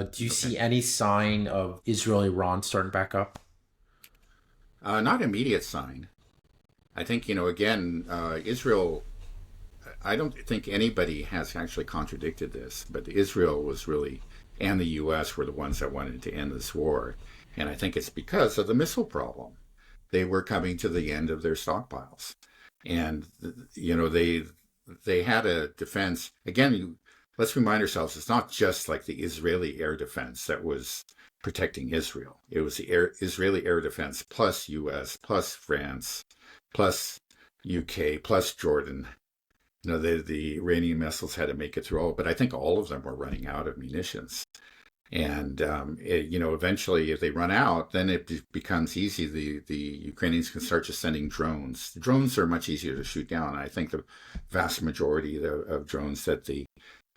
Do you Okay. see any sign of Israel-Iran starting back up? Not immediate sign. I think, again, Israel, I don't think anybody has actually contradicted this, but Israel was really, and the U.S. were the ones that wanted to end this war. And I think it's because of the missile problem. They were coming to the end of their stockpiles. And, they had a defense. Again, let's remind ourselves, it's not just like the Israeli air defense that was protecting Israel. It was the Israeli air defense plus U.S., plus France, plus UK, plus Jordan. The Iranian missiles had to make it through all, but I think all of them were running out of munitions. And eventually, if they run out, then it becomes easy. The Ukrainians can start just sending drones. The drones are much easier to shoot down. I think the vast majority of drones that the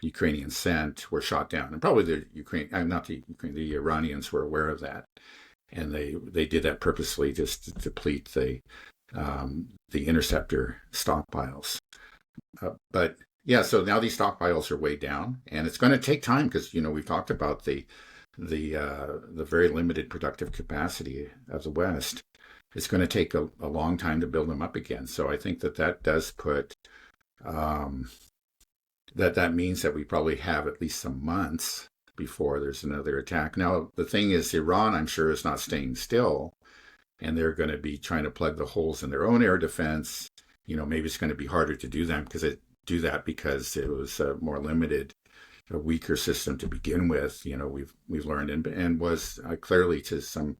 Ukrainians sent were shot down, and probably not the Ukraine, the Iranians were aware of that, and they did that purposely just to deplete the interceptor stockpiles. But yeah, so now these stockpiles are way down, and it's going to take time because we've talked about the very limited productive capacity of the West. It's going to take a long time to build them up again. So I think that does put um, that means that we probably have at least some months before there's another attack. Now the thing is, Iran, I'm sure, is not staying still, and they're going to be trying to plug the holes in their own air defense. Maybe it's going to be harder to do that because it was a more limited, a weaker system to begin with. We've learned and was clearly to some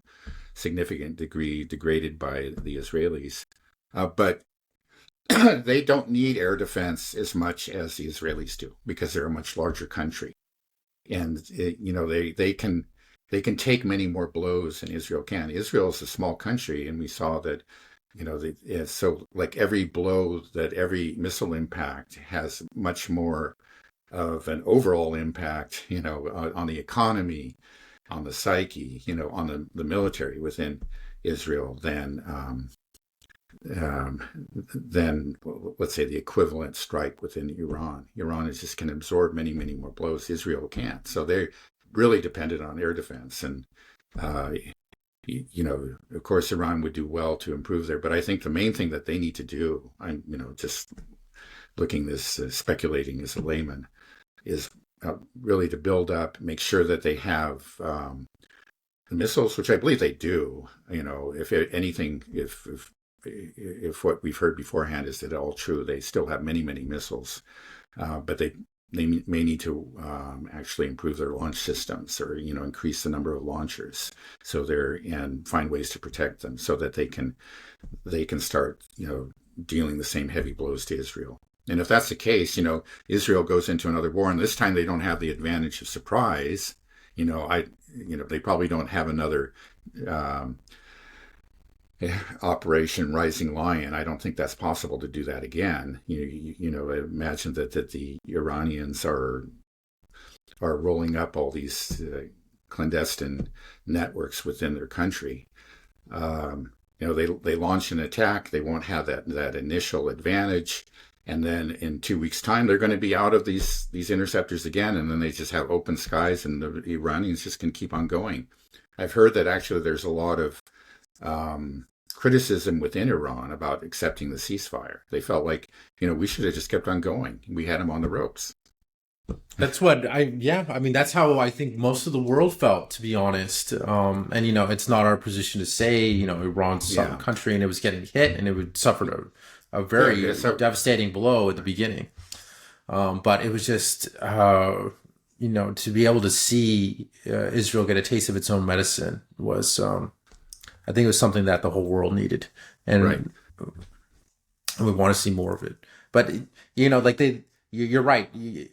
significant degree degraded by the Israelis. But they don't need air defense as much as the Israelis do because they're a much larger country, and they can take many more blows than Israel can. Israel is a small country, and we saw that so like every blow, that every missile impact has much more of an overall impact, on the economy, on the psyche, on the military within Israel than let's say the equivalent strike within Iran. Iran is just can absorb many, many more blows. Israel can't. So they're really dependent on air defense. And uh, of course, Iran would do well to improve there. But I think the main thing that they need to do, I'm, just looking this, speculating as a layman, is really to build up, make sure that they have the missiles, which I believe they do. If anything, if what we've heard beforehand is that all true, they still have many, many missiles, but they may need to actually improve their launch systems, or increase the number of launchers, and find ways to protect them so that they can start dealing the same heavy blows to Israel. And if that's the case, Israel goes into another war, and this time they don't have the advantage of surprise. They probably don't have another um, Operation Rising Lion. I don't think that's possible to do that again. Imagine that the Iranians are rolling up all these clandestine networks within their country. They launch an attack. They won't have that initial advantage, and then in 2 weeks' time, they're going to be out of these interceptors again, and then they just have open skies, and the Iranians just can keep on going. I've heard that actually there's a lot of criticism within Iran about accepting the ceasefire. They felt like, we should have just kept on going. We had them on the ropes. That's what yeah, I mean, that's how I think most of the world felt, to be honest. And, it's not our position to say, Iran's a sovereign Yeah. country and it was getting hit and it would suffer a Yeah. very So, devastating blow at the beginning. But it was just, to be able to see Israel get a taste of its own medicine was, I think it was something that the whole world needed. right. And we want to see more of it. But, like you're right.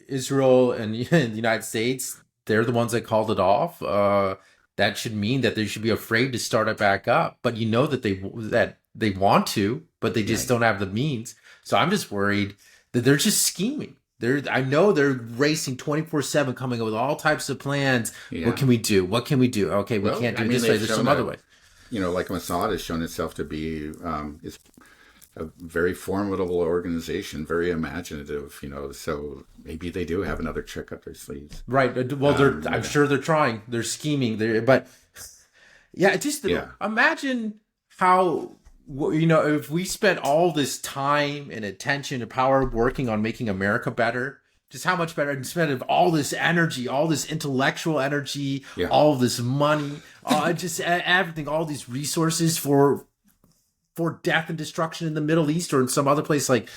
Israel and the United States, they're the ones that called it off. That should mean that they should be afraid to start it back up. But that they want to, but they just Right. don't have the means. So I'm just worried that they're just scheming. I know they're racing 24/7, coming up with all types of plans. What Yeah. can we do? What can we do? Okay, we Well, can't I do it mean, this way. they've There's shown some other that, way. like Mossad has shown itself to be, is a very formidable organization, very imaginative, so maybe they do have another trick up their sleeves. Right. Well, I'm Yeah. sure they're trying. They're scheming. But yeah, just Yeah. imagine how, if we spent all this time and attention and power working on making America better, just how much better, and spend all this energy, all this intellectual energy, Yeah. all this money, just everything, all these resources for death and destruction in the Middle East or in some other place. Like,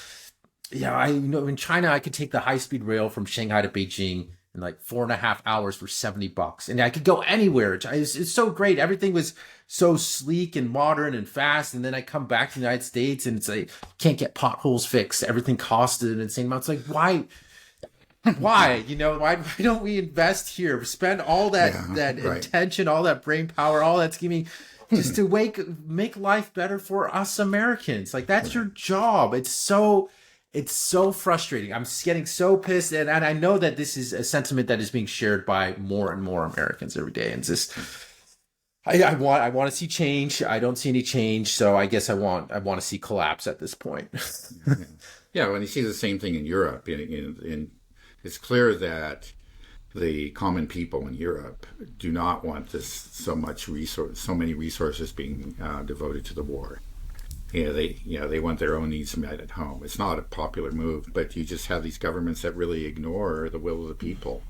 yeah, in China, I could take the high speed rail from Shanghai to Beijing in like 4.5 hours for $70, and I could go anywhere. It's so great. Everything was so sleek and modern and fast. And then I come back to the United States, and it's like can't get potholes fixed. Everything costed an insane amount. It's like why? Why? Why don't we invest here? Spend all Yeah. that Right. intention, all that brain power, all that scheming, just to make life better for us Americans. Like that's your job. It's so frustrating. I'm getting so pissed, and I know that this is a sentiment that is being shared by more and more Americans every day. And it's just, I want to see change. I don't see any change, so I guess I want to see collapse at this point. Yeah. Yeah. When you see the same thing in Europe, it's clear that the common people in Europe do not want so many resources being devoted to the war. They want their own needs met at home. It's not a popular move, but you just have these governments that really ignore the will of the people,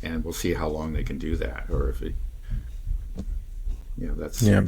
and we'll see how long they can do that, or if it, that's Yeah.